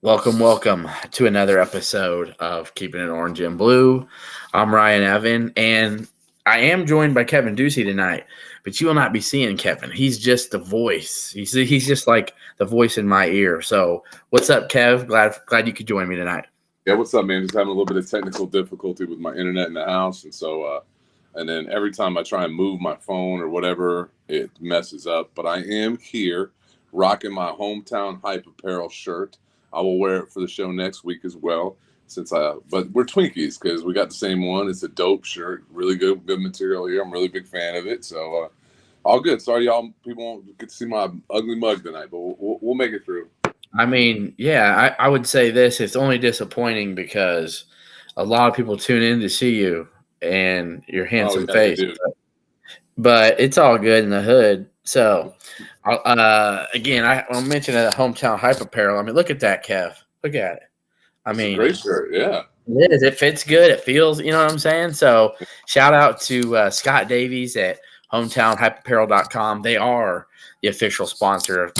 Welcome to another episode of Keeping It Orange and Blue. I'm Ryan Evan, and I am joined by Kevin Ducey tonight, but you will not be seeing Kevin. He's just the voice. He's just like the voice in my ear. So, what's up, Kev? Glad you could join me tonight. Yeah, what's up, man? Just having a little bit of technical difficulty with my internet in the house, and then every time I try and move my phone or whatever, it messes up. But I am here, rocking my hometown hype apparel shirt. I will wear it for the show next week as well. But we're Twinkies because we got the same one. It's a dope shirt, really good material here. I'm a really big fan of it. So all good. Sorry, people won't get to see my ugly mug tonight, but we'll make it through. I mean, yeah, I would say this. It's only disappointing because a lot of people tune in to see you and your handsome face. But it's all good in the hood. So, again, I'll mention the hometown hype apparel. I mean, look at that, Kev. Look at it. I mean, it's a great shirt, yeah. It is. It fits good. It feels, you know what I'm saying? So, shout out to Scott Davies at hometownhypeapparel.com. They are the official sponsor of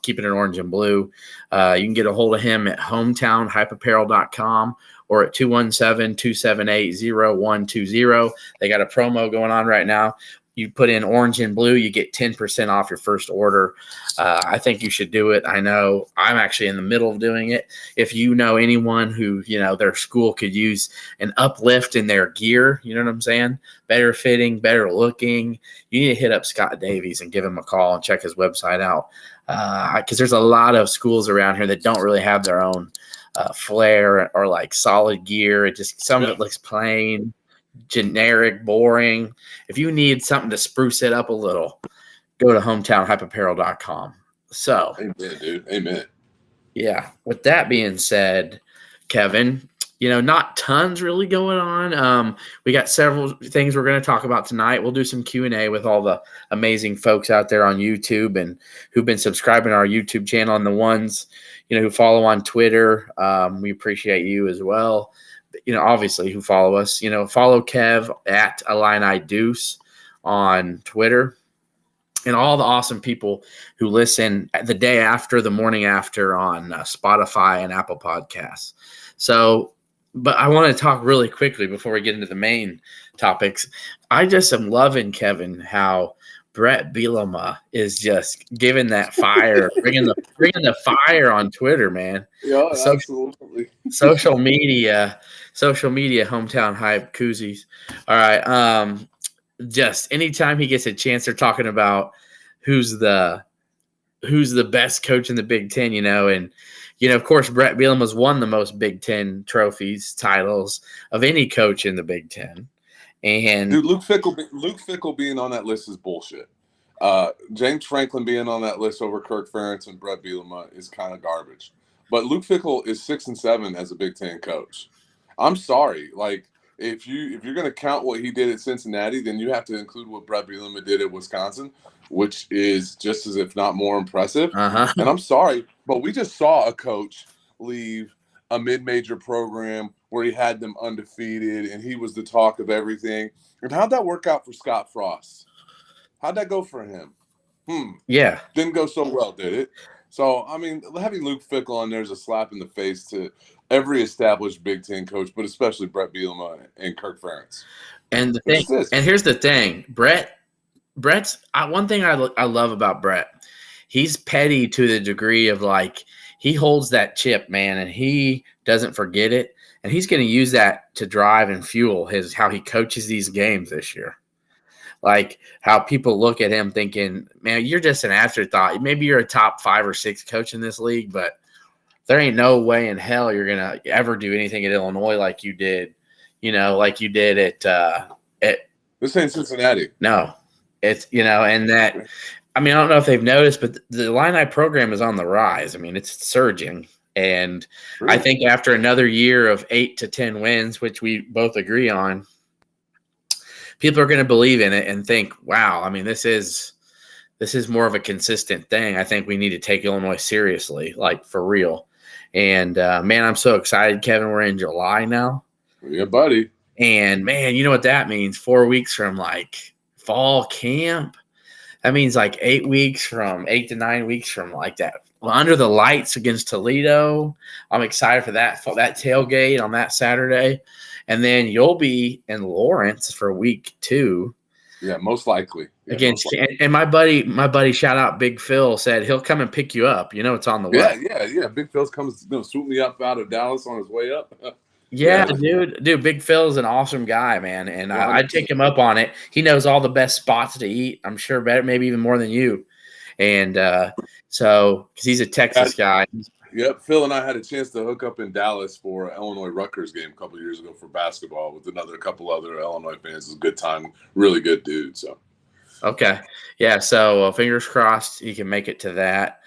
Keeping It Orange and Blue. You can get a hold of him at hometownhypeapparel.com or at 217-278-0120. They got a promo going on right now. You put in orange and blue, you get 10% off your first order. I think you should do it. I know I'm actually in the middle of doing it. If you know anyone who, their school could use an uplift in their gear, you know what I'm saying? Better fitting, better looking. You need to hit up Scott Davies and give him a call and check his website out. Because there's a lot of schools around here that don't really have their own flair or like solid gear. Some of it looks plain, generic, boring. If you need something to spruce it up a little, go to hometownhypeapparel.com. So, amen, dude. Amen. Yeah. With that being said, Kevin, not tons really going on. We got several things we're going to talk about tonight. We'll do some Q&A with all the amazing folks out there on YouTube and who've been subscribing to our YouTube channel, and the ones, who follow on Twitter. We appreciate you as well. Obviously who follow us, follow Kev at Illini Deuce on Twitter, and all the awesome people who listen the morning after on Spotify and Apple Podcasts. So, but I want to talk really quickly before we get into the main topics. I just am loving, Kevin, how Brett Bielema is just giving that fire, bringing the fire on Twitter, man. Yeah, absolutely. Social media, hometown hype koozies. All right. Just anytime he gets a chance, they're talking about who's the best coach in the Big Ten, and of course, Brett Bielema's won the most Big Ten titles of any coach in the Big Ten. And dude, Luke Fickell being on that list is bullshit. James Franklin being on that list over Kirk Ferentz and Brett Bielema is kind of garbage. But Luke Fickell is 6-7 as a Big Ten coach. I'm sorry, like if you're going to count what he did at Cincinnati, then you have to include what Brett Bielema did at Wisconsin, which is just as if not more impressive. Uh-huh. And I'm sorry, but we just saw a coach leave a mid-major program where he had them undefeated and he was the talk of everything. And how'd that work out for Scott Frost? How'd that go for him? Yeah. Didn't go so well, did it? So, I mean, having Luke Fickell on there is a slap in the face to every established Big Ten coach, but especially Brett Bielema and Kirk Ferentz. And here's the thing, Brett's one thing I love about Brett, he's petty to the degree of like he holds that chip, man, and he doesn't forget it, and he's going to use that to drive and fuel how he coaches these games this year. Like how people look at him thinking, man, you're just an afterthought. Maybe you're a top 5 or 6 coach in this league, but there ain't no way in hell you're going to ever do anything at Illinois like you did, like you did at this ain't Cincinnati. No, it's, and that, I mean, I don't know if they've noticed, but the Illini program is on the rise. I mean, it's surging. And really? I think after another year of 8 to 10 wins, which we both agree on, people are going to believe in it and think, wow, I mean, this is more of a consistent thing. I think we need to take Illinois seriously, like for real. And, man, I'm so excited, Kevin. We're in July now. Yeah, buddy. And, man, you know what that means? 4 weeks from, like, fall camp. That means, like, 8 to 9 weeks from, like, that under the lights against Toledo. I'm excited for that tailgate on that Saturday. And then you'll be in Lawrence for week 2. Yeah, most likely. Yeah, against and my buddy, shout out Big Phil, said he'll come and pick you up. It's on the way. Yeah. Big Phil's comes swoop me up out of Dallas on his way up. Yeah, dude, Big Phil's an awesome guy, man, and I'd take him up on it. He knows all the best spots to eat. I'm sure better, maybe even more than you. And so, because he's a Texas guy. Yep, Phil and I had a chance to hook up in Dallas for an Illinois Rutgers game a couple of years ago for basketball with couple other Illinois fans. It was a good time, really good dude. So, okay, yeah. So fingers crossed he can make it to that.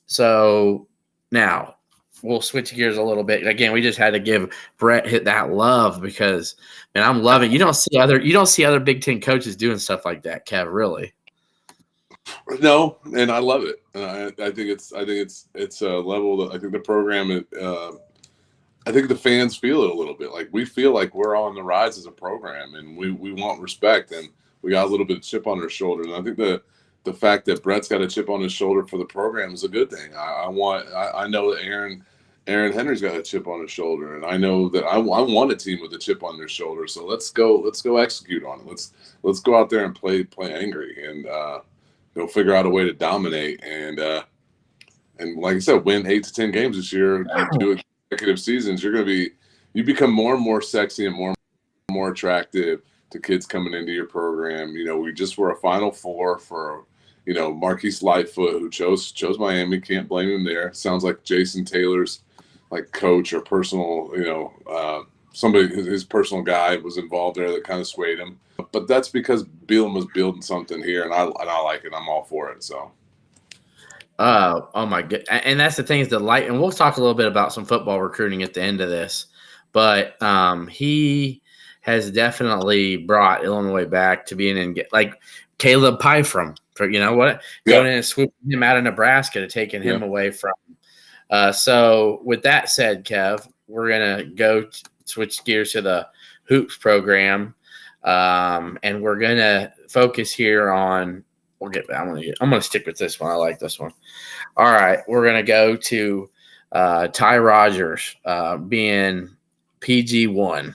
So now we'll switch gears a little bit. Again, we just had to give Brett that love because, man, I'm loving. You don't see other Big Ten coaches doing stuff like that, Kev. Really. No, and I love it. I think it's a level that I think the program. I think the fans feel it a little bit. Like we feel like we're on the rise as a program, and we want respect, and we got a little bit of chip on our shoulder. And I think the fact that Brett's got a chip on his shoulder for the program is a good thing. I know that Aaron Henry's got a chip on his shoulder, and I know that I want a team with a chip on their shoulder. So let's go execute on it. Let's go out there and play angry and. Figure out a way to dominate and like I said, win 8 to 10 games this year. Do consecutive seasons. You become more and more sexy and more and more attractive to kids coming into your program. We just were a Final Four for Marquise Lightfoot, who chose Miami. Can't blame him there. Sounds like Jason Taylor's like coach or personal somebody, his personal guy was involved there that kind of swayed him. But that's because Bielema was building something here, and I like it. I'm all for it. So. Oh my god! And that's the thing is and we'll talk a little bit about some football recruiting at the end of this. But he has definitely brought Illinois back to being in like Caleb Pyfrom. Going in and swooping him out of Nebraska to taking him away from. So with that said, Kev, we're gonna switch gears to the hoops program. And we're gonna focus here on. I'm gonna stick with this one. I like this one. All right, we're gonna go to Ty Rodgers being PG1.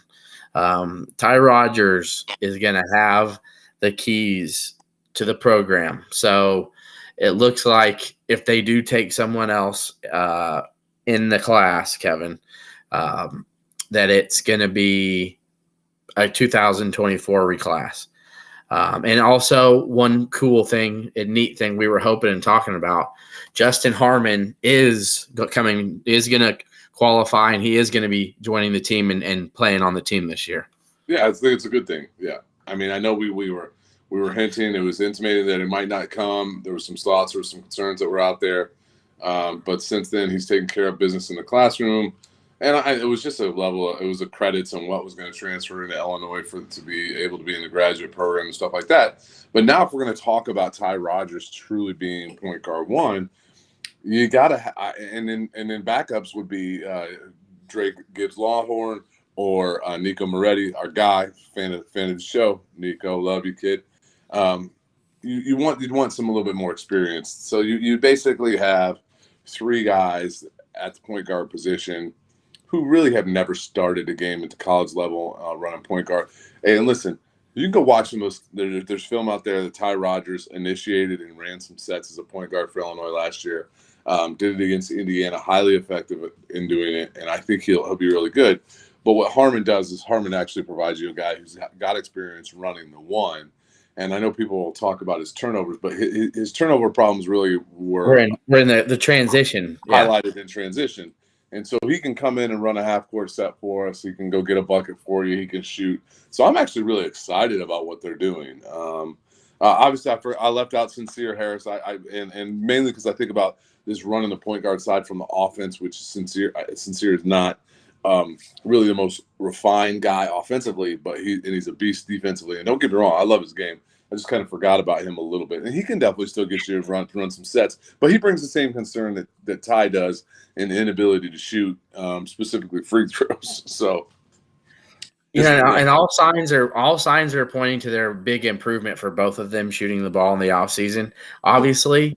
Ty Rodgers is gonna have the keys to the program. So it looks like if they do take someone else in the class, Kevin, that it's gonna be a 2024 reclass. And also one cool thing and neat thing we were hoping and talking about, Justin Harmon is going to qualify, and he is going to be joining the team and playing on the team this year. Yeah, I think it's a good thing. Yeah. I mean, I know we were hinting, it was intimated that it might not come. There were some thoughts, there were some concerns that were out there. But since then, he's taken care of business in the classroom. And it was just it was a credits on what was going to transfer into Illinois to be able to be in the graduate program and stuff like that. But now if we're going to talk about Ty Rodgers truly being point guard 1, you got to and then backups would be Drake Gibbs-Lawhorn or Nico Moretti, our guy, fan of the show. Nico, love you, kid. You'd want some a little bit more experience. So you basically have 3 guys at the point guard position who really have never started a game at the college level running point guard. And listen, you can go watch them. There's film out there that Ty Rodgers initiated and ran some sets as a point guard for Illinois last year. Did it against Indiana, highly effective in doing it, and I think he'll be really good. But what Harmon does is Harmon actually provides you a guy who's got experience running the 1. And I know people will talk about his turnovers, but his turnover problems really were we're in the transition, highlighted in transition. And so he can come in and run a half-court set for us. He can go get a bucket for you. He can shoot. So I'm actually really excited about what they're doing. Obviously, I left out Sincere Harris, and mainly because I think about this running the point guard side from the offense, which Sincere is not really the most refined guy offensively, but he's a beast defensively. And don't get me wrong, I love his game. I just kind of forgot about him a little bit. And he can definitely still get you to run some sets. But he brings the same concern that Ty does in the inability to shoot, specifically free throws. So, and all signs are pointing to their big improvement for both of them shooting the ball in the offseason. Obviously,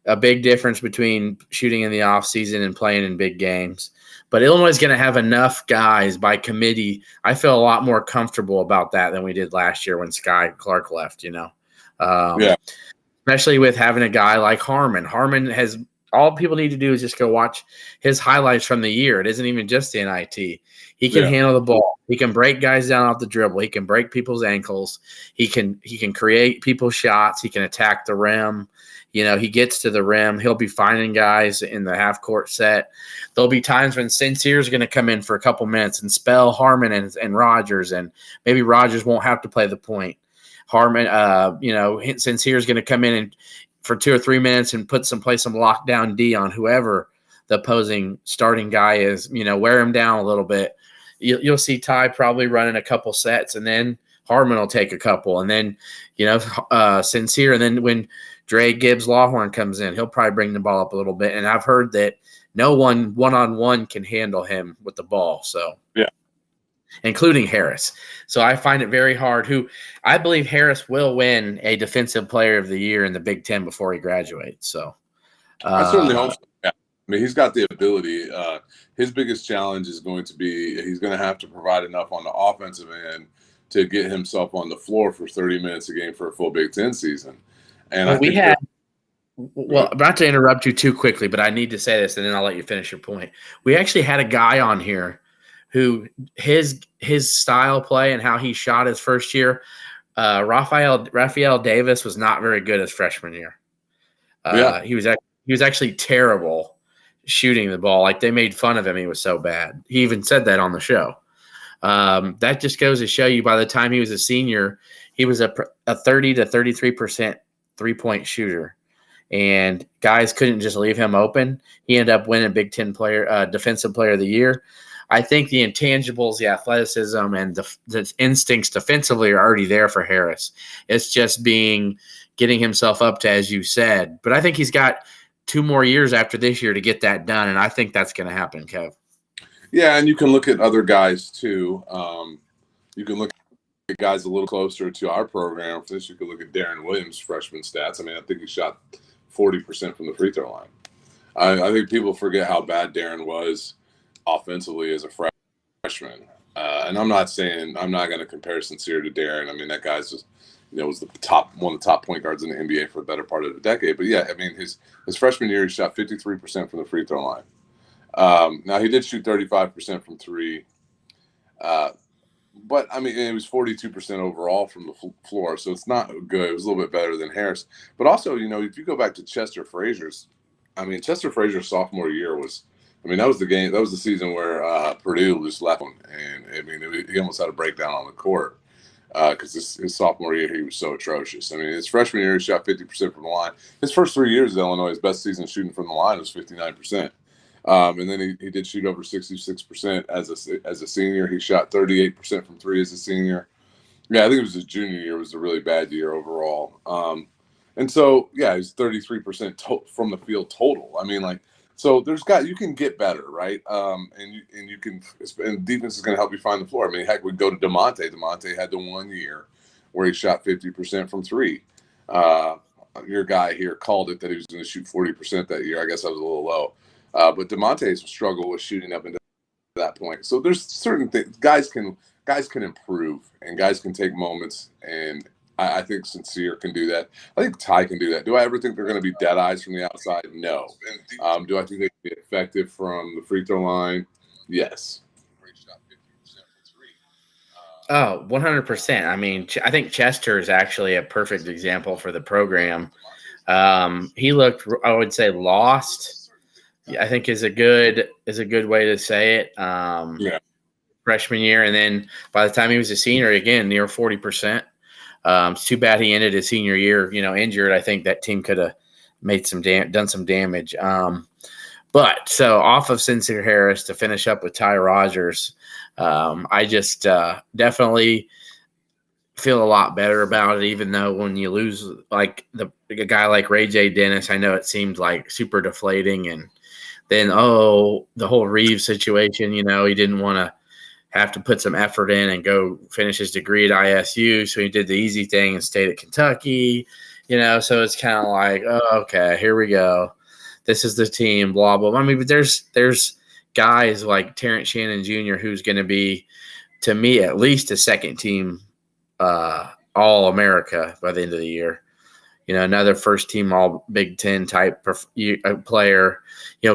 a big difference between shooting in the offseason and playing in big games. But Illinois is going to have enough guys by committee. I feel a lot more comfortable about that than we did last year when Sky Clark left, Yeah. Especially with having a guy like Harmon. Harmon has all people need to do is just go watch his highlights from the year. It isn't even just the NIT. He can handle the ball. He can break guys down off the dribble. He can break people's ankles. He can create people's shots. He can attack the rim. He gets to the rim. He'll be finding guys in the half-court set. There'll be times when Sincere's going to come in for a couple minutes and spell Harmon and Rodgers, and maybe Rodgers won't have to play the point. Harmon, Sincere's going to come in and for 2 or 3 minutes and play some lockdown D on whoever the opposing starting guy is. Wear him down a little bit. You'll see Ty probably running a couple sets, and then Harmon will take a couple, and then Sincere, and then when Dre Gibbs Lawhorn comes in, he'll probably bring the ball up a little bit. And I've heard that no one-on-one can handle him with the ball. So yeah, including Harris. So I find it very hard. I believe Harris will win a Defensive Player of the Year in the Big Ten before he graduates. So I certainly hope so. Yeah. I mean, he's got the ability. His biggest challenge is going to be he's going to have to provide enough on the offensive end to get himself on the floor for 30 minutes a game for a full Big Ten season. And not to interrupt you too quickly, but I need to say this, and then I'll let you finish your point. We actually had a guy on here who his style play and how he shot his first year, Raphael Davis was not very good his freshman year. He was actually terrible shooting the ball. Like, they made fun of him. He was so bad. He even said that on the show. That just goes to show you, by the time he was a senior, he was a 30 to 33% three-point shooter, and guys couldn't just leave him open. He ended up winning Big Ten Defensive Player of the Year. I think the intangibles, the athleticism, and the instincts defensively are already there for Harris. It's just getting himself up to, as you said. But I think he's got 2 more years after this year to get that done, and I think that's going to happen, Kev. Yeah, and you can look at other guys too. You can look at guys a little closer to our program. For this, you could look at Darren Williams' freshman stats. I mean, I think he shot 40% from the free throw line. I think people forget how bad Darren was offensively as a freshman. And I'm not going to compare Sincere to Darren. I mean, that guy's just, was one of the top point guards in the NBA for the better part of the decade. But yeah, I mean, his freshman year, he shot 53% from the free throw line. Now, he did shoot 35% from three. But, I mean, it was 42% overall from the floor, so it's not good. It was a little bit better than Harris. But also, if you go back to Chester Frazier's sophomore year that was the game. That was the season where Purdue just left him. And, I mean, he almost had a breakdown on the court because his sophomore year, he was so atrocious. I mean, his freshman year, he shot 50% from the line. His first 3 years at Illinois, his best season shooting from the line was 59%. And then he did shoot over 66% as a senior. He shot 38% from three as a senior. Yeah, I think it was his junior year was a really bad year overall. And so, yeah, he's 33% from the field total. I mean, so you can get better, right? And you can, and defense is going to help you find the floor. I mean, heck, we go to DeMonte. DeMonte had the 1 year where he shot 50% from three. Your guy here called it that he was going to shoot 40% that year. I guess I was a little low. But DeMonte's struggle with shooting up into that point. So there's certain things guys can improve, and guys can take moments, and I think Sincere can do that. I think Ty can do that. Do I ever think they're going to be dead eyes from the outside? No. Do I think they can be effective from the free throw line? Yes. 100%. I mean, I think Chester is actually a perfect example for the program. He looked, I would say, lost. I think is a good way to say it. Freshman year, and then by the time he was a senior, again near 40%. It's too bad he ended his senior year, injured. I think that team could have made done some damage. But so off of Sincere Harris to finish up with Ty Rodgers, I just definitely feel a lot better about it. Even though when you lose like a guy like Ray J. Dennis, I know it seemed like super deflating, and then, the whole Reeves situation, he didn't want to have to put some effort in and go finish his degree at ISU. So he did the easy thing and stayed at Kentucky. So it's kind of like, oh, okay, here we go. This is the team, blah, blah. I mean, but there's guys like Terrence Shannon Jr., who's going to be, to me, at least a second team All-America by the end of the year. Another first team All Big Ten type player.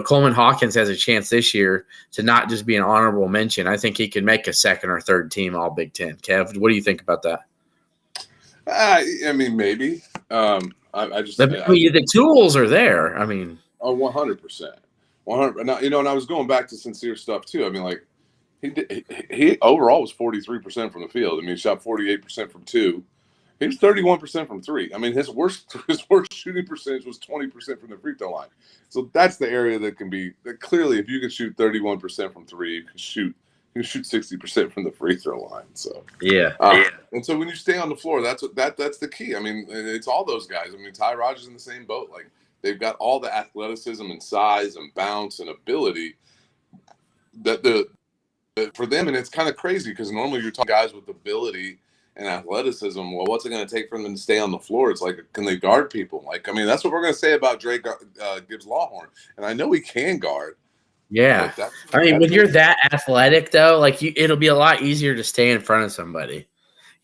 Coleman Hawkins has a chance this year to not just be an honorable mention. I think he could make a second or third team All Big Ten. Kev, what do you think about that? I mean, maybe. The tools are there. I mean, 100%. 100. Now, and I was going back to sincere stuff too. I mean, like he overall was 43% from the field. I mean, he shot 48% from two. He was 31% from three. I mean, his worst shooting percentage was 20% from the free throw line. So that's the area that can be clearly, if you can shoot 31% from three, you can shoot 60% from the free throw line. So yeah. And so when you stay on the floor, that's the key. I mean, it's all those guys. I mean, Ty Rodgers in the same boat. Like, they've got all the athleticism and size and bounce and ability that for them. And it's kind of crazy because normally you're talking guys with ability and athleticism. Well, what's it going to take for them to stay on the floor? It's like, can they guard people? Like, I mean, that's what we're going to say about Drake Gibbs Lawhorn. And I know he can guard. Yeah. I mean, when you're that athletic, though, like it'll be a lot easier to stay in front of somebody.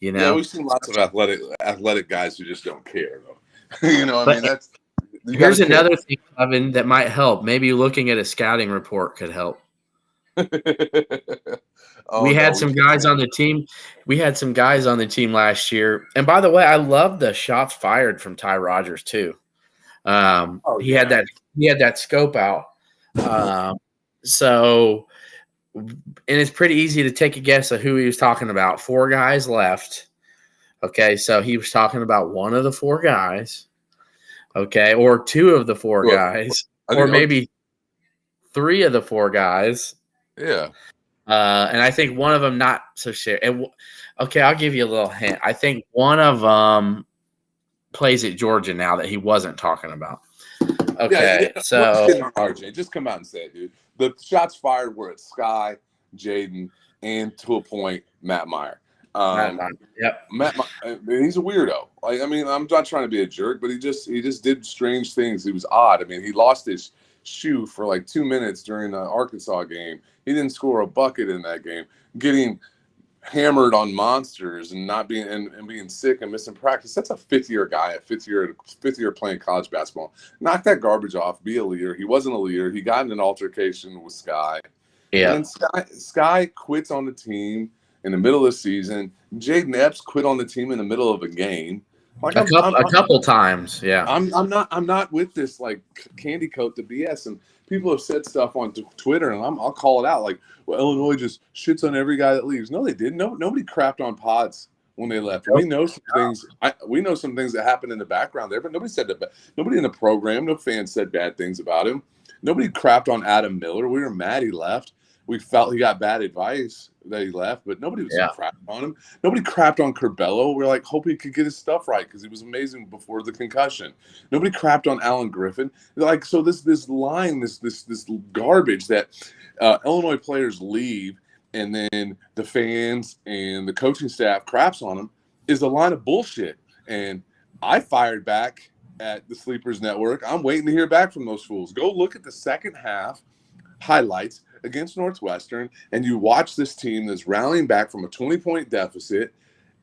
Yeah, we've seen lots of athletic guys who just don't care, though. I mean, that's. Here's another thing, Kevin, that might help. Maybe looking at a scouting report could help. We had some guys on the team. We had some guys on the team last year. And by the way, I love the shots fired from Ty Rodgers too. He had that scope out. So, and it's pretty easy to take a guess of who he was talking about. 4 guys left. Okay, so he was talking about one of the 4 guys. Okay, or 2 of the 4 guys, or maybe 3 of the 4 guys. Yeah. And I think one of them not so sure. Okay, I'll give you a little hint. I think one of them plays at Georgia now that he wasn't talking about. Okay, so RJ, just come out and say it, dude. The shots fired were at Sky, Jaden, and to a point, Matt Meyer. Yep. Matt, he's a weirdo. Like, I mean, I'm not trying to be a jerk, but he just did strange things. He was odd. I mean, he lost his shoe for like 2 minutes during the Arkansas game. He didn't score a bucket in that game. Getting hammered on monsters and not being and being sick and missing practice. That's a 5th-year guy, fifth year playing college basketball. Knock that garbage off. Be a leader. He wasn't a leader. He got in an altercation with Sky. Yeah. And Sky quits on the team in the middle of the season. Jaden Epps quit on the team in the middle of a game. Like a couple times, yeah. I'm not with this like candy coat the BS. And people have said stuff on Twitter, and I'll call it out. Like, well, Illinois just shits on every guy that leaves. No, they didn't. Nobody crapped on Pods when they left. We know some things. We know some things that happened in the background there, but nobody said that. Nobody in the program, no fans said bad things about him. Nobody crapped on Adam Miller. We were mad he left. We felt he got bad advice that he left, but nobody was crapping on him. Nobody crapped on Curbelo. We're like, hope he could get his stuff right because he was amazing before the concussion. Nobody crapped on Alan Griffin. Like, so this line, this garbage that Illinois players leave, and then the fans and the coaching staff craps on them is a line of bullshit. And I fired back at the Sleepers Network. I'm waiting to hear back from those fools. Go look at the second half highlights against Northwestern, and you watch this team that's rallying back from a 20-point deficit,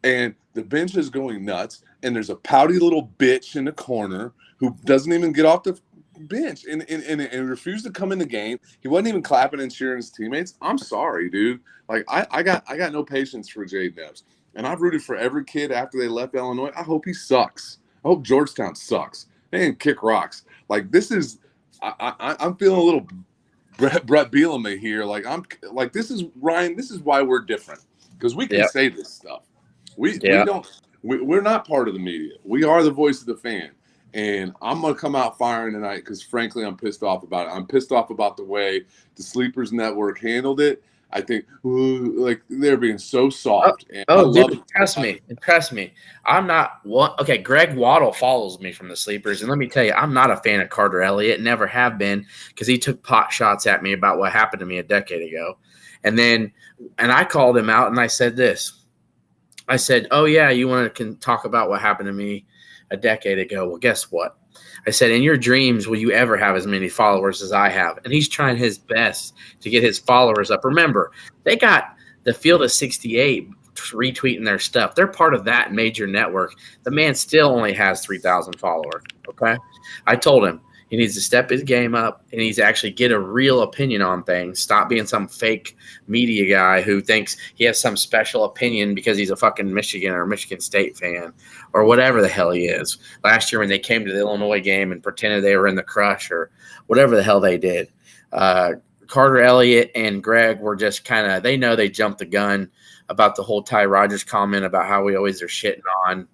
and the bench is going nuts, and there's a pouty little bitch in the corner who doesn't even get off the bench and refused to come in the game. He wasn't even clapping and cheering his teammates. I'm sorry, dude. Like, I got no patience for Jaden Epps, and I've rooted for every kid after they left Illinois. I hope he sucks. I hope Georgetown sucks. They didn't kick rocks. Like, this is I'm feeling a little Brett Bielema here. Like, I'm like, this is Ryan. This is why we're different, because we can say this stuff. We're not part of the media. We are the voice of the fan. And I'm going to come out firing tonight because, frankly, I'm pissed off about it. I'm pissed off about the way the Sleepers Network handled it. I think, like, they're being so soft. Trust me. I'm not one. Okay, Greg Waddle follows me from the Sleepers, and let me tell you, I'm not a fan of Carter Elliott. Never have been, because he took pot shots at me about what happened to me a decade ago. And I called him out, and I said this. I said, "Oh yeah, you want to talk about what happened to me a decade ago. Well, guess what? I said, in your dreams, will you ever have as many followers as I have? And he's trying his best to get his followers up. Remember, they got the Field of 68 retweeting their stuff. They're part of that major network. The man still only has 3,000 followers. Okay. I told him he needs to step his game up and he's actually get a real opinion on things. Stop being some fake media guy who thinks he has some special opinion because he's a fucking Michigan or Michigan State fan or whatever the hell he is. Last year when they came to the Illinois game and pretended they were in the crush or whatever the hell they did. Carter Elliott and Greg were just kind of, they know they jumped the gun about the whole Ty Rodgers comment about how we always are shitting on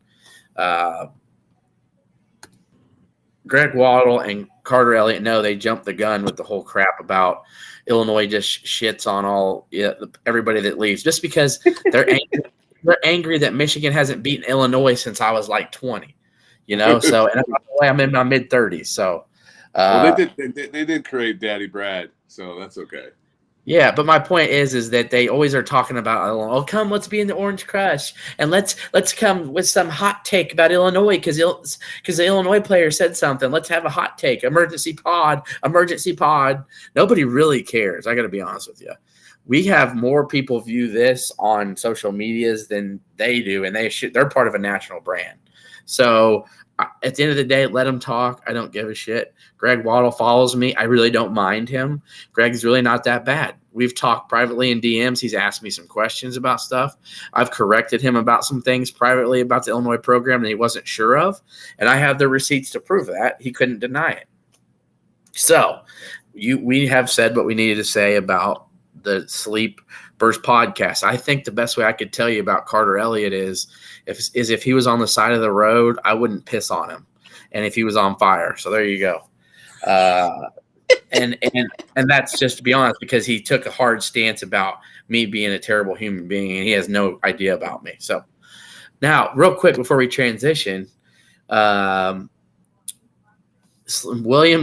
Greg Waddle and Carter Elliott. No, they jumped the gun with the whole crap about Illinois just shits on everybody that leaves just because they're angry. They're angry that Michigan hasn't beaten Illinois since I was like 20, So, and by the way, I'm in my mid 30s. So, well, they did create Daddy Brad, so that's okay. Yeah, but my point is that they always are talking about, oh, come, let's be in the Orange Crush, and let's come with some hot take about Illinois because the Illinois player said something. Let's have a hot take, emergency pod. Nobody really cares. I got to be honest with you. We have more people view this on social medias than they do, and they're part of a national brand. So at the end of the day, let them talk. I don't give a shit. Greg Waddle follows me. I really don't mind him. Greg's really not that bad. We've talked privately in DMs. He's asked me some questions about stuff. I've corrected him about some things privately about the Illinois program that he wasn't sure of, and I have the receipts to prove that. He couldn't deny it. So we have said what we needed to say about the Sleep Burst podcast. I think the best way I could tell you about Carter Elliott is if he was on the side of the road, I wouldn't piss on him, and if he was on fire. So there you go. And that's just to be honest, because he took a hard stance about me being a terrible human being, and he has no idea about me. So now, real quick before we transition, William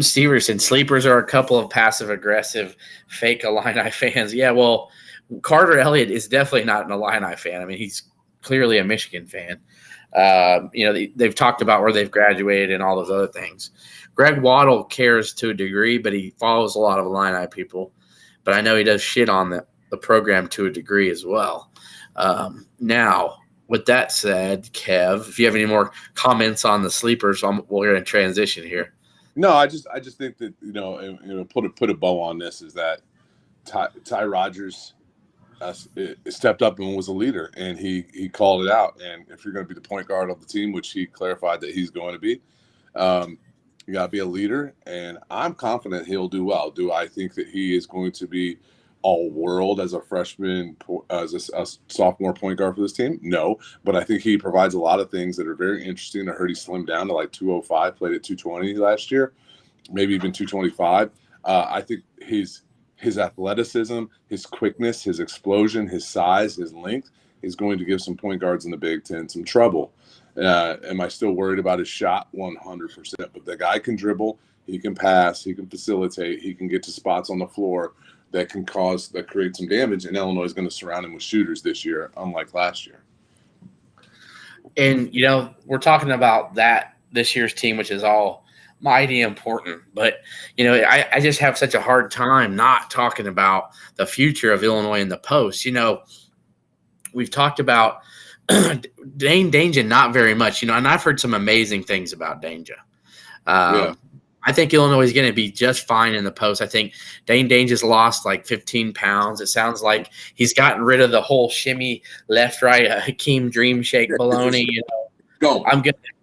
Severson, sleepers are a couple of passive aggressive fake Illini fans. Yeah, well, Carter Elliott is definitely not an Illini fan. I mean, he's clearly a Michigan fan. They've talked about where they've graduated and all those other things. Greg Waddle cares to a degree, but he follows a lot of Illini people. But I know he does shit on the program to a degree as well. Now, with that said, Kev, if you have any more comments on the sleepers, we're going to transition here. No, I just think that put a bow on this is that Ty Rodgers stepped up and was a leader, and he called it out. And if you're going to be the point guard of the team, which he clarified that he's going to be, you got to be a leader. And I'm confident he'll do well. Do I think that he is going to be all world as a freshman, as a sophomore point guard for this team? No, but I think he provides a lot of things that are very interesting. I heard he slimmed down to like 205, played at 220 last year, maybe even 225. I think his athleticism, his quickness, his explosion, his size, his length is going to give some point guards in the Big Ten some trouble. Am I still worried about his shot? 100%. But the guy can dribble, he can pass, he can facilitate, he can get to spots on the floor that create some damage, and Illinois is going to surround him with shooters this year, unlike last year. And, we're talking about this year's team, which is all mighty important. But, I just have such a hard time not talking about the future of Illinois in the post. We've talked about Dane Danger not very much, and I've heard some amazing things about Danger. I think Illinois is going to be just fine in the post. I think Dane Danger's lost like 15 pounds. It sounds like he's gotten rid of the whole shimmy left, right, Hakeem dream shake baloney.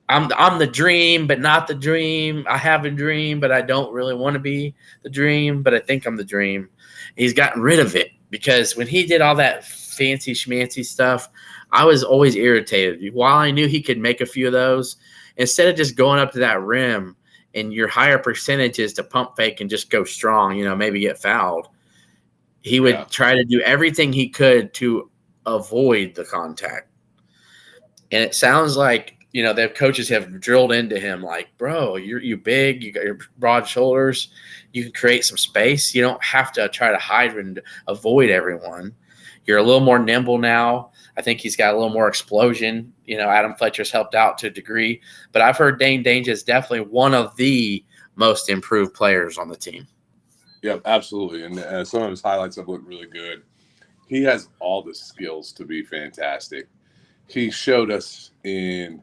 I'm the dream, but not the dream. I have a dream, but I don't really want to be the dream, but I think I'm the dream. He's gotten rid of it because when he did all that fancy schmancy stuff, I was always irritated. While I knew he could make a few of those, instead of just going up to that rim and your higher percentages to pump fake and just go strong, maybe get fouled, he would try to do everything he could to avoid the contact. And it sounds like, the coaches have drilled into him like, bro, you big, you got your broad shoulders, you can create some space. You don't have to try to hide and avoid everyone. You're a little more nimble now. I think he's got a little more explosion. Adam Fletcher's helped out to a degree, but I've heard Dane Danger is definitely one of the most improved players on the team. Yeah, absolutely. And some of his highlights have looked really good. He has all the skills to be fantastic. He showed us in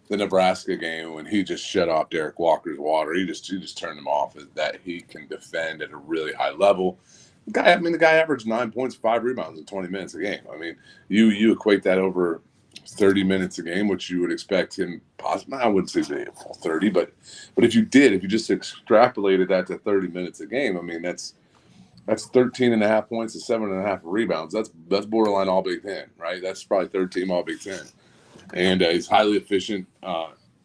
the Nebraska game when he just shut off Derek Walker's water. He just turned him off. That he can defend at a really high level. The guy averaged 9 points, 5 rebounds in 20 minutes a game. I mean, you equate that over 30 minutes a game, which you would expect him possibly. I wouldn't say a full 30, but if you just extrapolated that to 30 minutes a game, I mean that's 13.5 points and 7.5 rebounds. That's borderline all Big Ten, right? That's probably third team all Big Ten. And he's highly efficient.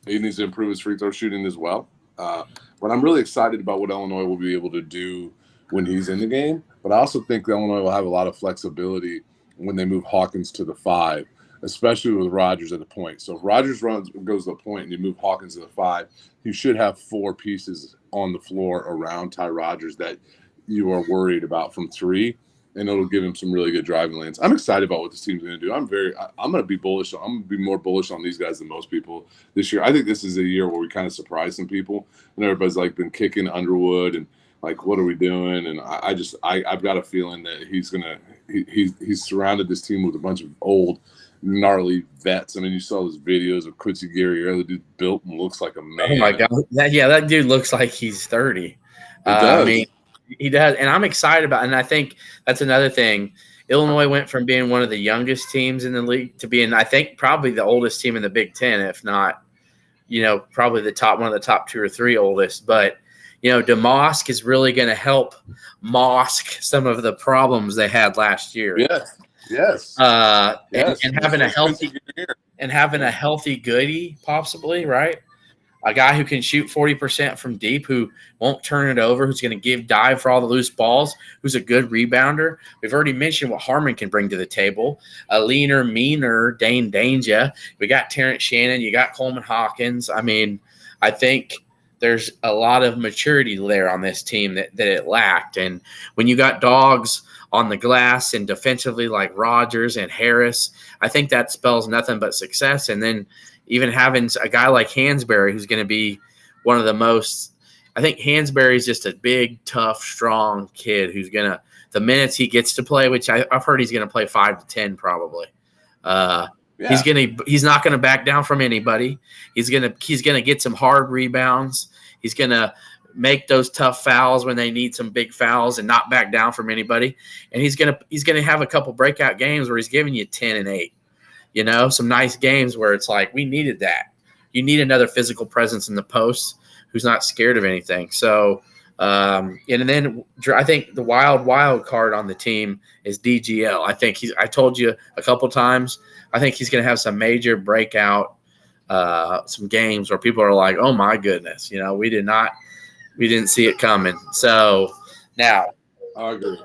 He needs to improve his free throw shooting as well. But I'm really excited about what Illinois will be able to do when he's in the game. But I also think Illinois will have a lot of flexibility when they move Hawkins to the 5, especially with Rodgers at the point. So if Rodgers goes to the point and you move Hawkins to the 5, you should have 4 pieces on the floor around Ty Rodgers that you are worried about from 3. And it'll give him some really good driving lanes. I'm excited about what this team's going to do. I'm going to be bullish. I'm going to be more bullish on these guys than most people this year. I think this is a year where we kind of surprise some people, and everybody's been kicking Underwood and what are we doing? And I've got a feeling that he's surrounded this team with a bunch of old, gnarly vets. I mean, you saw those videos of Quincy Guerriero. The dude built and looks like a man. Oh my God, that dude looks like he's 30. Does. I mean. He does, and I'm excited about it. And I think that's another thing. Illinois went from being one of the youngest teams in the league to being, I think, probably the oldest team in the Big Ten, if not, probably one of the top 2 or 3 oldest. But, DeMosk is really going to help mosque some of the problems they had last year. Yes. And having a healthy Goody, possibly, right? A guy who can shoot 40% from deep, who won't turn it over, who's going to dive for all the loose balls, who's a good rebounder. We've already mentioned what Harmon can bring to the table. A leaner, meaner Dane Danger. We got Terrence Shannon. You got Coleman Hawkins. I mean, I think there's a lot of maturity there on this team that it lacked. And when you got dogs on the glass and defensively like Rodgers and Harris, I think that spells nothing but success. And then even having a guy like Hansberry, who's going to be one of the most – I think Hansberry is just a big, tough, strong kid who's going to – the minutes he gets to play, which I've heard he's going to play 5 to 10 probably. He's not going to back down from anybody. He's going to get some hard rebounds. He's going to make those tough fouls when they need some big fouls and not back down from anybody. And he's going to have a couple breakout games where he's giving you 10 and 8. Some nice games where it's like, we needed that. You need another physical presence in the post who's not scared of anything. So, and then I think the wild card on the team is DGL. I told you a couple times, I think he's going to have some major breakout, some games where people are like, oh my goodness, we didn't see it coming. So now,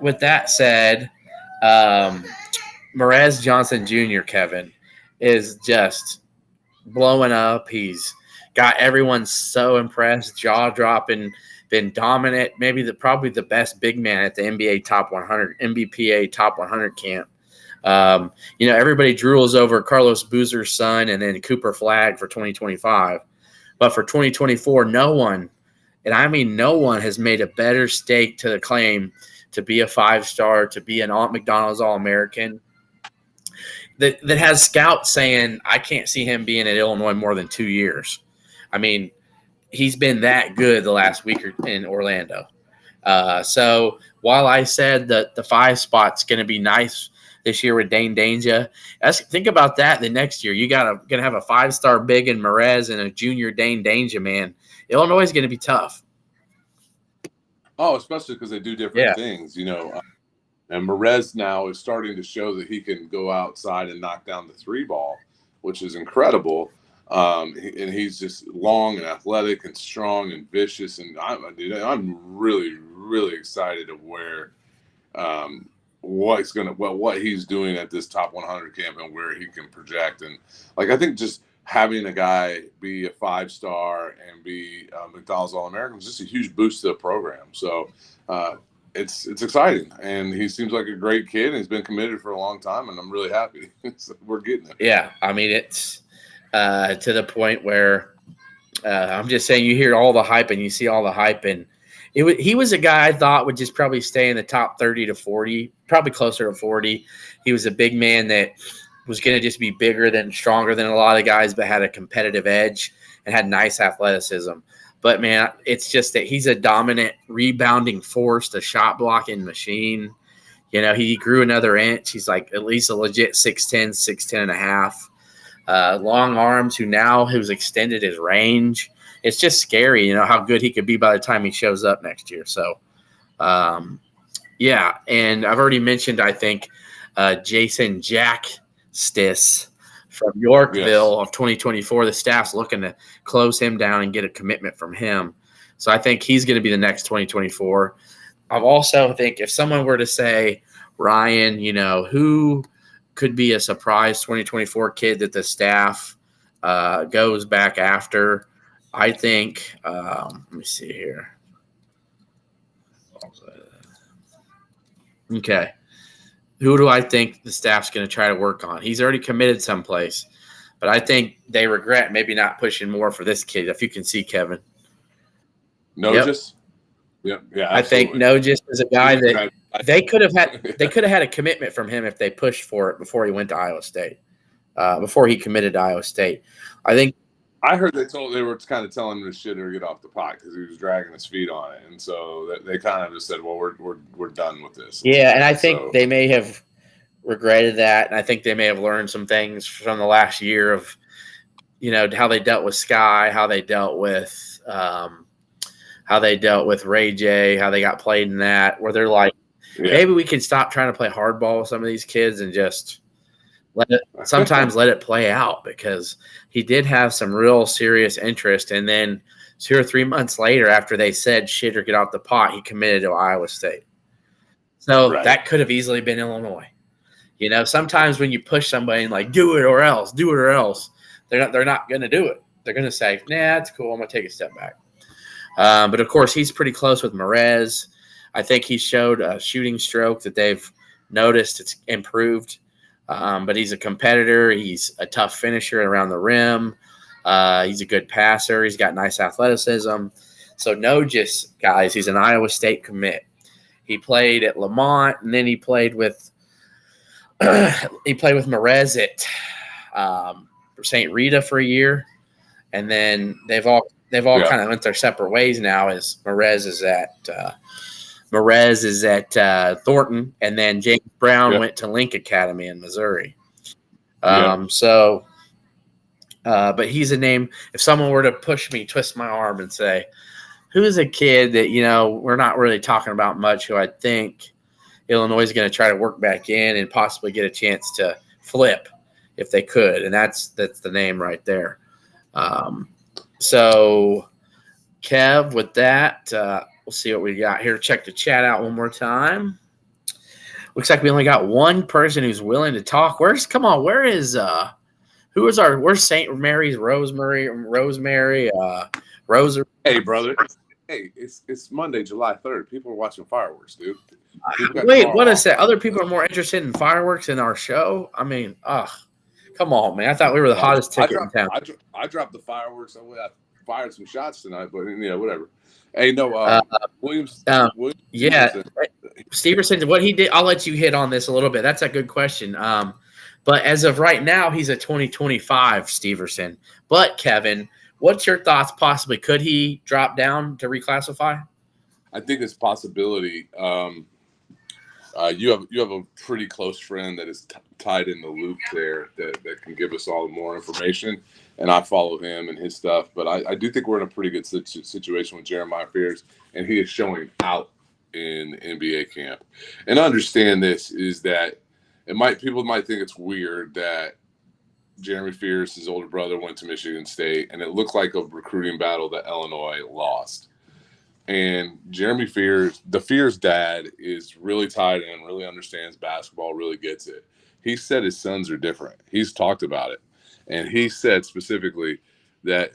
with that said, Morez Johnson Jr., Kevin, is just blowing up. He's got everyone so impressed, jaw-dropping, been dominant, probably the best big man at the NBA Top 100, NBPA Top 100 camp. Everybody drools over Carlos Boozer's son and then Cooper Flagg for 2025. But for 2024, no one, and I mean no one, has made a better stake to the claim to be a 5-star, to be an McDonald's All-American, that has scouts saying, I can't see him being at Illinois more than 2 years. I mean, he's been that good the last week in Orlando. So while I said that the 5 spot's going to be nice this year with Dane Danger, think about that the next year. You going to have a 5-star big in Morez and a junior Dane Danger, man. Illinois is going to be tough. Oh, especially because they do different things, And Morez now is starting to show that he can go outside and knock down the 3 ball, which is incredible. And he's just long and athletic and strong and vicious. And I'm really, really excited of where what he's doing at this Top 100 camp and where he can project. And I think just having a guy be a 5-star and be McDonald's All-American is just a huge boost to the program. So it's exciting, and he seems like a great kid, and he's been committed for a long time, and I'm really happy. So we're getting it. Yeah, I mean it's to the point where I'm just saying you hear all the hype and you see all the hype, and he was a guy I thought would just probably stay in the top 30 to 40, probably closer to 40. He was a big man that was going to just be bigger than stronger than a lot of guys, but had a competitive edge and had nice athleticism. But man, it's just that he's a dominant rebounding force, a shot blocking machine. You know, he grew another inch. He's like at least a legit 6'10", 6'10 and a half. Long arms who's extended his range. It's just scary, you know, how good he could be by the time he shows up next year. So, yeah. And I've already mentioned, I think, Jason Jack Stiss from Yorkville of 2024. The staff's looking to close him down and get a commitment from him. So I think he's going to be the next 2024. I also think if someone were to say, Ryan, you know, who could be a surprise 2024 kid that the staff goes back after, I think, let me see here. Okay. Who do I think the staff's going to try to work on? He's already committed someplace, but I think they regret maybe not pushing more for this kid, if you can see Kevin. Nogis? Yep. Yeah, I think Nogis is a guy that they could have had a commitment from him if they pushed for it before he went to Iowa State, before he committed to Iowa State. I heard they were kind of telling him to shit or get off the pot because he was dragging his feet on it, and so they kind of just said, "Well, we're done with this." Yeah, and I think they may have regretted that, and I think they may have learned some things from the last year of, you know, how they dealt with Sky, how they dealt with Ray J, how they got played in that, where they're like, maybe we can stop trying to play hardball with some of these kids and just let it play out, because he did have some real serious interest. And then 2 or 3 months later, after they said shit or get out the pot, he committed to Iowa State. So that could have easily been Illinois. You know, sometimes when you push somebody and like, do it or else, they're not going to do it. They're going to say, nah, it's cool, I'm going to take a step back. But of course, he's pretty close with Morez. I think he showed a shooting stroke that they've noticed it's improved. But he's a competitor. He's a tough finisher around the rim. He's a good passer. He's got nice athleticism. So Nogis, guys, he's an Iowa State commit. He played at Lamont, and then he played with Morez at St. Rita for a year, and then they've all kind of went their separate ways now. As Morez is at Thornton, and then James Brown went to Link Academy in Missouri. But he's a name. If someone were to push me, twist my arm, and say, who's a kid that, you know, we're not really talking about much, who I think Illinois is going to try to work back in and possibly get a chance to flip if they could, and that's the name right there. So, Kev, with that, we'll see what we got here. Check the chat out one more time. Looks like we only got one person who's willing to talk. Where's St. Mary's Rosemary? Hey, brother. Hey, it's Monday, July 3rd. People are watching fireworks, dude. Wait, what is that? Other people are more interested in fireworks than our show? I mean, come on, man. I thought we were the hottest ticket in town. I dropped the fireworks. I fired some shots tonight, but yeah, whatever. Hey, no, Williams. Yeah, Steverson, what he did, I'll let you hit on this a little bit. That's a good question. But as of right now, he's a 2025 Steverson. But, Kevin, what's your thoughts possibly? Could he drop down to reclassify? I think it's a possibility. You have a pretty close friend that is tied in the loop there that can give us all more information, and I follow him and his stuff. But I do think we're in a pretty good situation with Jeremiah Fears, and he is showing out in NBA camp. And understand this is that people might think it's weird that Jeremy Fears, his older brother, went to Michigan State, and it looked like a recruiting battle that Illinois lost. And Jeremy Fears, the Fears dad, is really tied in, really understands basketball, really gets it. He said his sons are different. He's talked about it. And he said specifically that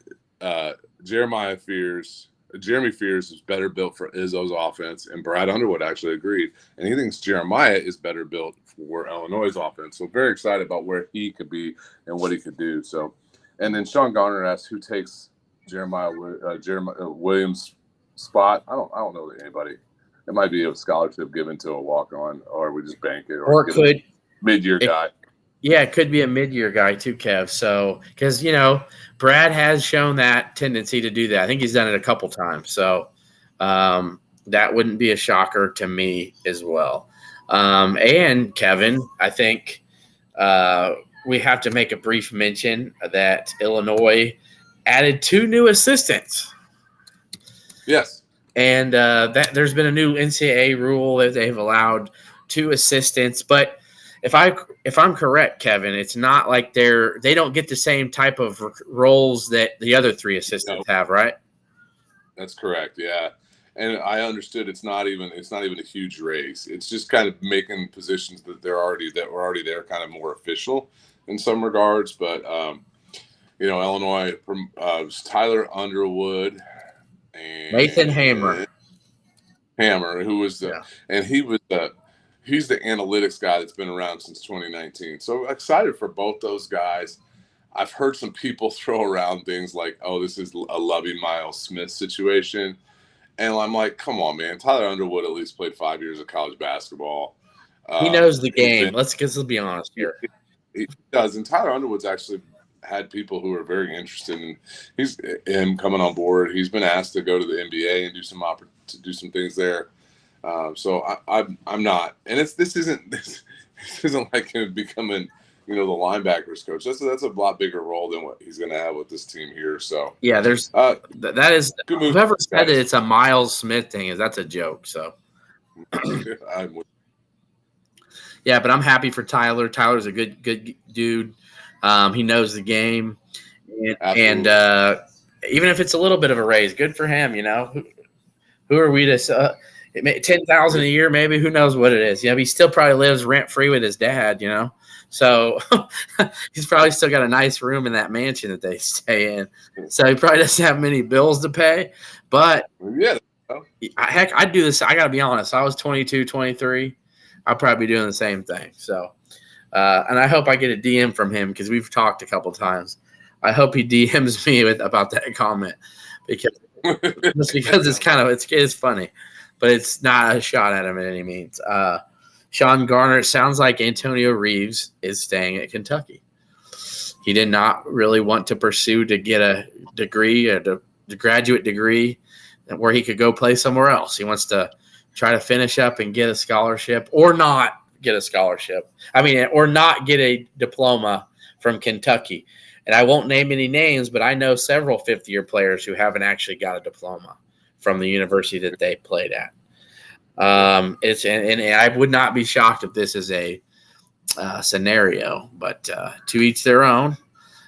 Jeremiah Fears, Jeremy Fears is better built for Izzo's offense, and Brad Underwood actually agreed. And he thinks Jeremiah is better built for Illinois' offense. So very excited about where he could be and what he could do. So, and then Sean Garner asked who takes Jeremiah Williams' spot. I don't know that anybody. It might be a scholarship given to a walk-on, or we just bank it, or it could mid-year guy. Yeah, it could be a mid-year guy too, Kev. So, because Brad has shown that tendency to do that. I think he's done it a couple times. So, that wouldn't be a shocker to me as well. And Kevin, I think we have to make a brief mention that Illinois added 2 new assistants. Yes. And that there's been a new NCAA rule that they've allowed 2 assistants, but if I'm correct, Kevin, it's not like they don't get the same type of roles that the other 3 assistants have, right? That's correct. Yeah, and I understood it's not even a huge race. It's just kind of making positions that were already there kind of more official in some regards. But Illinois was Tyler Underwood and Nathan Hammer, who was and he was he's the analytics guy that's been around since 2019. So excited for both those guys. I've heard some people throw around things like, oh, this is a Lovey Miles Smith situation. And I'm like, come on, man. Tyler Underwood at least played 5 years of college basketball. He knows the game. Let's be honest here. He does. And Tyler Underwood's actually had people who are very interested in him coming on board. He's been asked to go to the NBA and do some things there. So I'm not, and this isn't like him becoming, the linebackers coach. That's a lot bigger role than what he's going to have with this team here. So yeah, there's that is whoever said that it's a Miles Smith thing that's a joke. So yeah, but I'm happy for Tyler. Tyler's a good dude. He knows the game, and even if it's a little bit of a raise, good for him. Who are we to? $10,000 a year, maybe. Who knows what it is? He still probably lives rent free with his dad. So he's probably still got a nice room in that mansion that they stay in. So he probably doesn't have many bills to pay. But yeah, heck, I'd do this. I got to be honest. I was 22, 23. I'd probably be doing the same thing. So, and I hope I get a DM from him because we've talked a couple times. I hope he DMs me about that comment because it's funny. But it's not a shot at him in any means. Sean Garner, it sounds like Antonio Reeves is staying at Kentucky. He did not really want to pursue to get a degree, the graduate degree, where he could go play somewhere else. He wants to try to finish up and get a scholarship or not get a scholarship. Or not get a diploma from Kentucky. And I won't name any names, but I know several fifth-year players who haven't actually got a diploma from the university that they played at. And I would not be shocked if this is a scenario, but to each their own.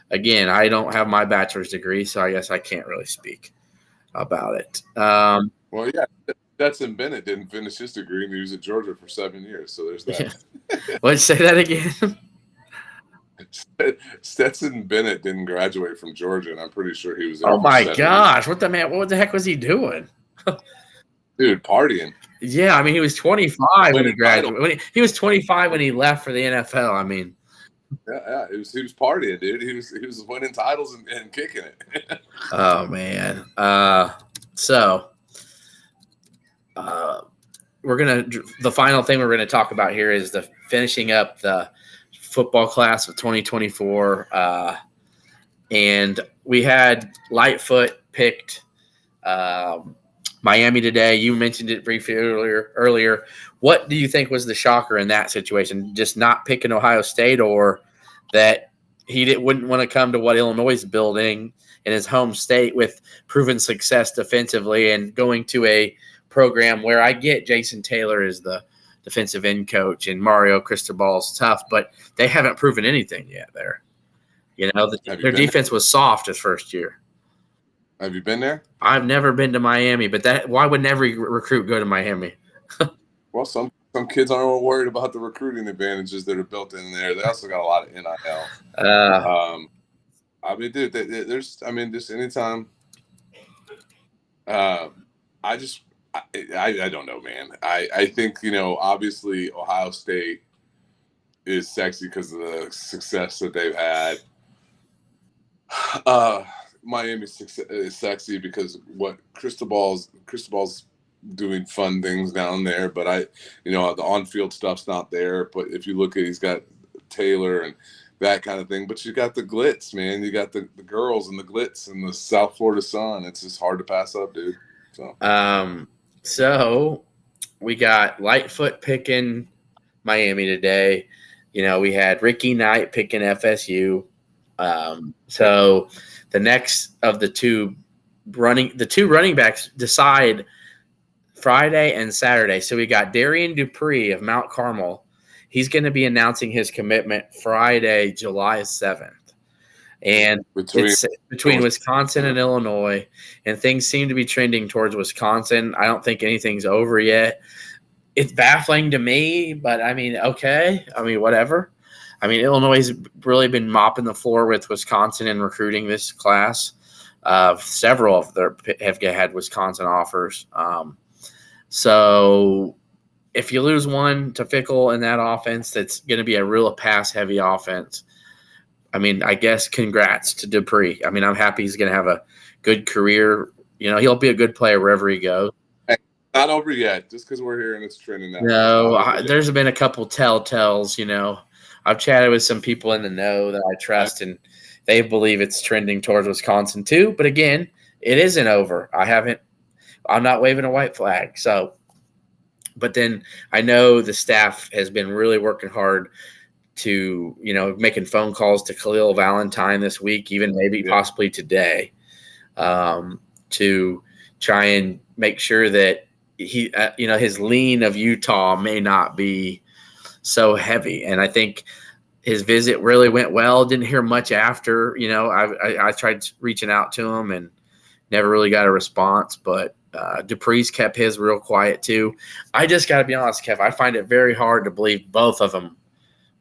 Again, I don't have my bachelor's degree, so I guess I can't really speak about it. Well, yeah, Stetson Bennett didn't finish his degree, and he was at Georgia for 7 years, so there's that. Let's say that again. Stetson Bennett didn't graduate from Georgia, and I'm pretty sure he was. Oh my gosh! What the heck was he doing? Dude, partying. Yeah, he was 25 when he graduated. He was 25 when he left for the NFL. Yeah, he was partying, dude. He was winning titles and kicking it. Oh man. The final thing we're gonna talk about here is the finishing up the football class of 2024, and we had Lightfoot picked Miami today. You mentioned it briefly earlier. What do you think was the shocker in that situation? Just not picking Ohio State, or that he wouldn't want to come to what Illinois is building in his home state with proven success defensively and going to a program where I get Jason Taylor is the defensive end coach and Mario Cristobal is tough, but they haven't proven anything yet there. Their defense was soft his first year. Have you been there? I've never been to Miami, but why wouldn't every recruit go to Miami? Well, some kids aren't worried about the recruiting advantages that are built in there. They also got a lot of NIL. Dude, just anytime Uh, I just I don't know, man. I think, obviously Ohio State is sexy because of the success that they've had. Uh, Miami is sexy because what Cristobal's doing fun things down there, but the on-field stuff's not there. But if you look at, he's got Taylor and that kind of thing. But you got the glitz, man. You got the girls and the glitz and the South Florida sun. It's just hard to pass up, dude. So we got Lightfoot picking Miami today. We had Ricky Knight picking FSU. So the next of the two running backs decide Friday and Saturday. So we got Darian Dupree of Mount Carmel. He's going to be announcing his commitment Friday, July 7th. And it's between Wisconsin and Illinois, and things seem to be trending towards Wisconsin. I don't think anything's over yet. It's baffling to me, but okay. Whatever. Illinois has really been mopping the floor with Wisconsin in recruiting this class. Several of them have had Wisconsin offers. So if you lose one to Fickle in that offense, that's going to be a real pass-heavy offense. I guess congrats to Dupree. I'm happy he's going to have a good career. He'll be a good player wherever he goes. Not over yet, just because we're here and it's trending now. No, there's been a couple telltales, I've chatted with some people in the know that I trust, and they believe it's trending towards Wisconsin too. But again, it isn't over. I'm not waving a white flag. So, but then I know the staff has been really working hard to, making phone calls to Khalil Valentine this week, even maybe possibly today, to try and make sure that he, his lean of Utah may not be so heavy. And I think his visit really went well. Didn't hear much after. I tried reaching out to him and never really got a response. But Dupree's kept his real quiet too. I just got to be honest, Kev. I find it very hard to believe both of them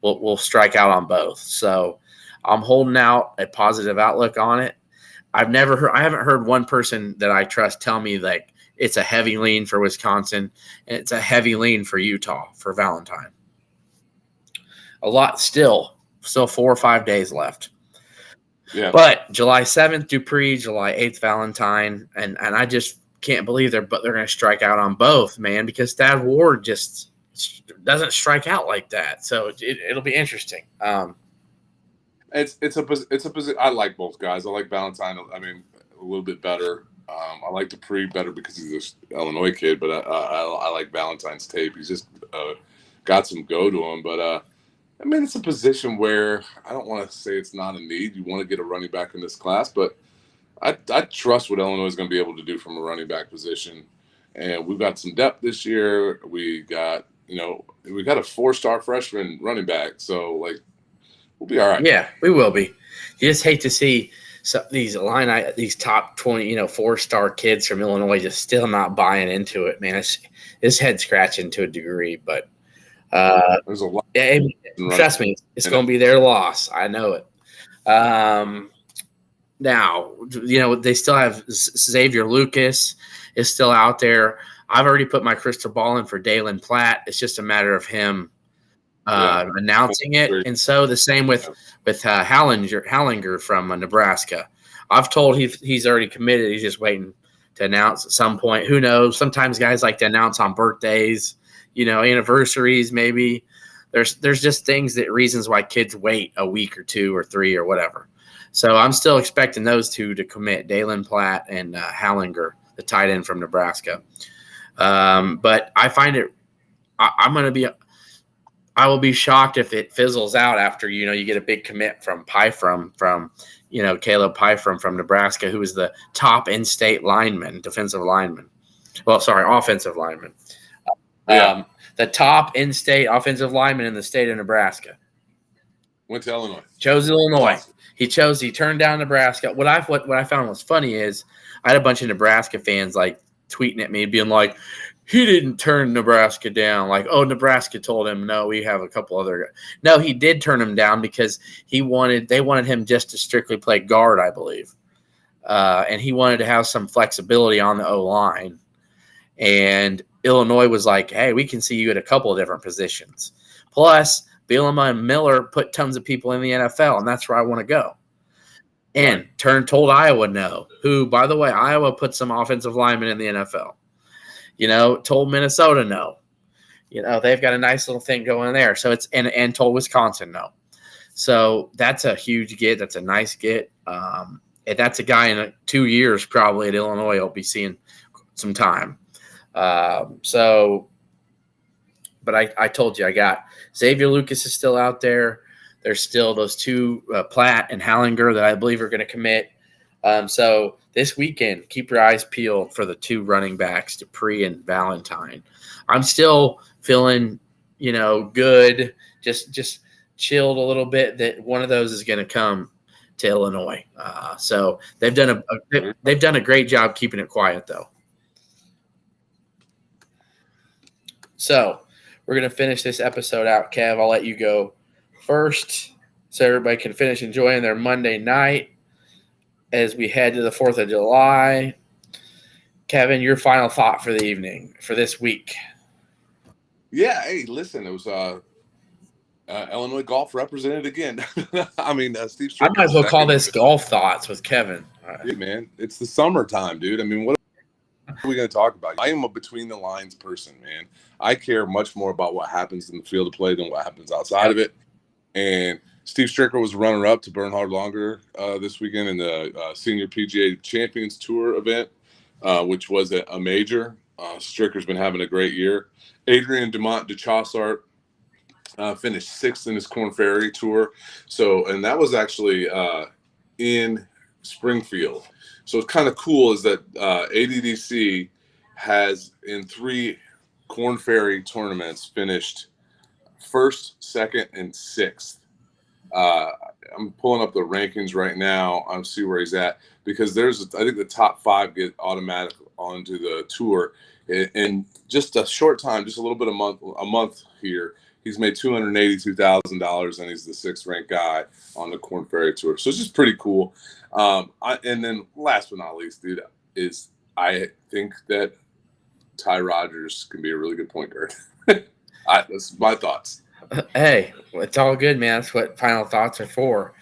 will strike out on both. So I'm holding out a positive outlook on it. I haven't heard one person that I trust tell me like it's a heavy lean for Wisconsin and it's a heavy lean for Utah for Valentine. A lot still 4 or 5 days left. Yeah. But July 7th, Dupree, July 8th, Valentine. And I just can't believe they're going to strike out on both, man, because Thad Ward just doesn't strike out like that. So it'll be interesting. It's a position. I like both guys. I like Valentine. A little bit better. I like Dupree better because he's an Illinois kid, but I like Valentine's tape. He's just got some go to him. But it's a position where I don't want to say it's not a need. You want to get a running back in this class, but I trust what Illinois is going to be able to do from a running back position. And we've got some depth this year. We got a 4-star freshman running back, so we'll be all right. Yeah, we will be. You just hate to see these top 20, 4-star kids from Illinois just still not buying into it, man. It's head scratching to a degree, but there's a lot. Trust me, it's going to be their loss. I know it. Now, they still have Xavier Lucas is still out there. I've already put my crystal ball in for Dalen Platt. It's just a matter of him announcing it. And so the same with Hallinger from Nebraska. I've told he's already committed. He's just waiting to announce at some point. Who knows? Sometimes guys like to announce on birthdays, anniversaries maybe. There's just reasons why kids wait a week or 2 or 3 or whatever. So I'm still expecting those two to commit, Dalen Platt and Hallinger, the tight end from Nebraska. But I find it – I will be shocked if it fizzles out after, you get a big commit from Pyfrom, Caleb Pyfrom from Nebraska, who is the top in-state offensive lineman. The top in-state offensive lineman in the state of Nebraska. Went to Illinois. Chose Illinois. He turned down Nebraska. What I found was funny is I had a bunch of Nebraska fans tweeting at me being like, he didn't turn Nebraska down. Nebraska told him, no, we have a couple other guys. No, he did turn him down because they wanted him just to strictly play guard, I believe. and he wanted to have some flexibility on the O-line. And Illinois was like, hey, we can see you at a couple of different positions. Plus, Bielema and Miller put tons of people in the NFL, and that's where I want to go. And told Iowa no, who, by the way, Iowa put some offensive linemen in the NFL. Told Minnesota no. They've got a nice little thing going there. So it's and told Wisconsin no. So that's a huge get. That's a nice get. And that's a guy in 2 years probably at Illinois will be seeing some time. But I told you, I got Xavier Lucas is still out there. There's still those two, Platt and Hallinger, that I believe are going to commit. So this weekend, keep your eyes peeled for the two running backs, Dupree and Valentine. I'm still feeling, good, just chilled a little bit that one of those is going to come to Illinois. So they've done a great job keeping it quiet, though. So we're going to finish this episode out, Kev. I'll let you go first so everybody can finish enjoying their Monday night as we head to the 4th of July. Kevin, your final thought for the evening, for this week. Yeah, hey, listen, it was Illinois golf represented again. I mean, Steve Stricker. I might as well call this golf thoughts with Kevin. Dude, man, it's the summertime, dude. I mean, what are we going to talk about? I am a between the lines person, man. I care much more about what happens in the field of play than what happens outside of it. And Steve Stricker was runner-up to Bernhard Longer this weekend in the Senior PGA Champions Tour event, which was a major. Stricker's been having a great year. Adrian Dumont de Chaussart finished 6th in his Korn Ferry Tour. And that was actually in Springfield. So it's kind of cool is that ADDC has in 3 Korn Ferry tournaments finished 1st, 2nd, and 6th. I'm pulling up the rankings right now. I'll see where he's at because I think the top 5 get automatic onto the tour in just a short time, just a little bit a month here. He's made $282,000 and he's the 6th ranked guy on the Korn Ferry Tour. So it's just pretty cool. And then last but not least, dude, is I think that Ty Rodgers can be a really good point guard. That's my thoughts. Hey, it's all good, man. That's what final thoughts are for.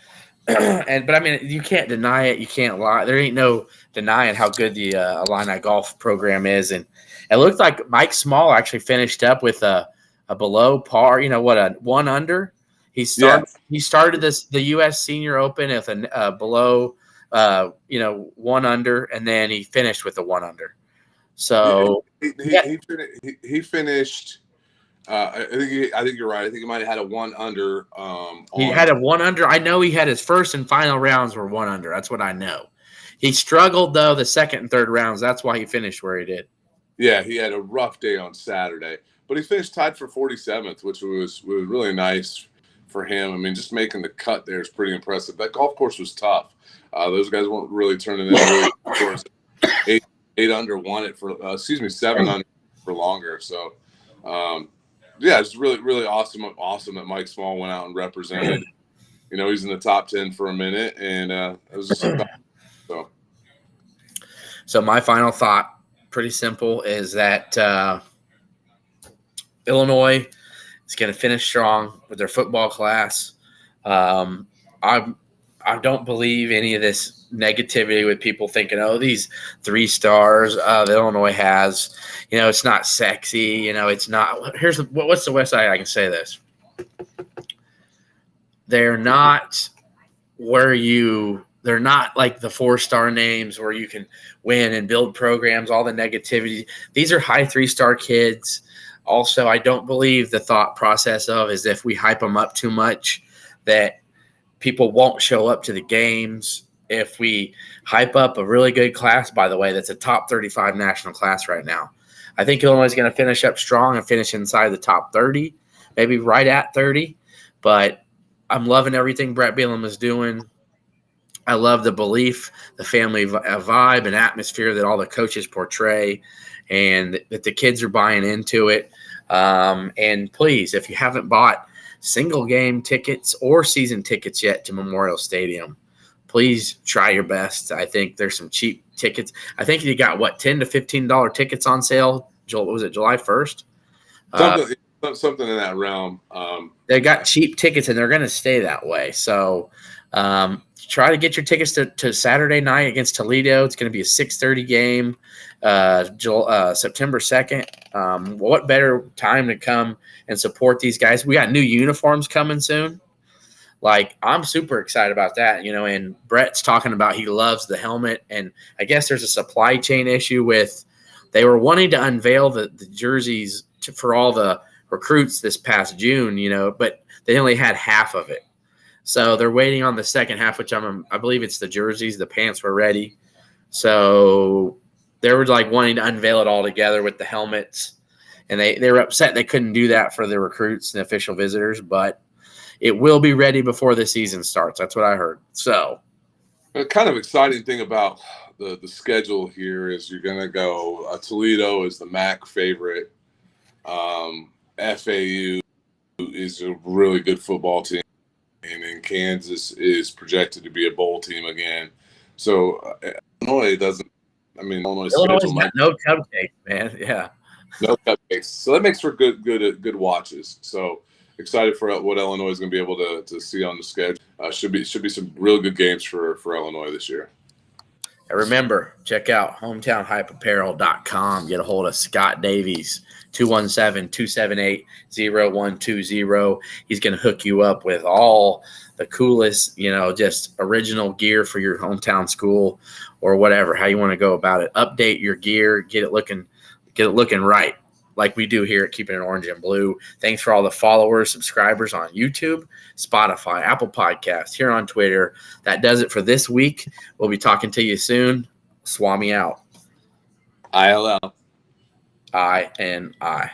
But I mean, you can't deny it. You can't lie. There ain't no denying how good the Illini golf program is. And it looked like Mike Small actually finished up with a below par. A 1 under. He started the U.S. Senior Open with a below, 1 under, and then he finished with a 1 under. So he finished. I think you're right. I think he might have had a 1 under. He had a 1 under. I know he had his first and final rounds were 1 under. That's what I know. He struggled though the 2nd and 3rd rounds. That's why he finished where he did. Yeah, he had a rough day on Saturday, but he finished tied for 47th, which was really nice for him. I mean, just making the cut there is pretty impressive. That golf course was tough. Those guys weren't really turning in really 8 under won it for 7 under for Longer. So. Yeah, it's really, really awesome that Mike Small went out and represented. He's in the top 10 for a minute, and it was just so. So my final thought, pretty simple, is that Illinois is going to finish strong with their football class. I don't believe any of this negativity with people thinking, these 3 stars that Illinois has, it's not sexy. It's not. What's the West Side? I can say this. They're not they're not like the 4-star names where you can win and build programs, all the negativity. These are high 3-star kids. Also, I don't believe the thought process of is if we hype them up too much that people won't show up to the games. If we hype up a really good class, by the way, that's a top 35 national class right now. I think Illinois is going to finish up strong and finish inside the top 30, maybe right at 30. But I'm loving everything Brett Bielema is doing. I love the belief, the family vibe and atmosphere that all the coaches portray and that the kids are buying into it. And please, if you haven't bought single game tickets or season tickets yet to Memorial Stadium, please try your best. I think there's some cheap tickets. I think you got $10 to $15 tickets on sale. What was it, July 1st? Something in that realm. They got cheap tickets, and they're going to stay that way. So try to get your tickets to Saturday night against Toledo. It's going to be a 6:30 game, September 2nd. What better time to come and support these guys? We got new uniforms coming soon. Like, I'm super excited about that, and Brett's talking about he loves the helmet. And I guess there's a supply chain issue with they were wanting to unveil the jerseys for all the recruits this past June, but they only had half of it. So they're waiting on the second half, which I believe it's the jerseys. The pants were ready. So they were like wanting to unveil it all together with the helmets. And they were upset they couldn't do that for the recruits and official visitors, but it will be ready before the season starts. That's what I heard. So the kind of exciting thing about the schedule here is you're going to go Toledo is the MAC favorite. FAU is a really good football team, and then Kansas is projected to be a bowl team again. So Illinois doesn't. I mean, Illinois got no cupcakes, man. Yeah, no cupcakes. So that makes for good watches. So excited for what Illinois is going to be able to see on the schedule. Should be some real good games for Illinois this year. And remember, check out hometownhypeapparel.com. Get a hold of Scott Davies, 217-278-0120. He's going to hook you up with all the coolest, just original gear for your hometown school or whatever, how you want to go about it. Update your gear, get it looking right, like we do here at Keepin' It Orange and Blue. Thanks for all the followers, subscribers on YouTube, Spotify, Apple Podcasts, here on Twitter. That does it for this week. We'll be talking to you soon. Swami out. ILL. I-N-I.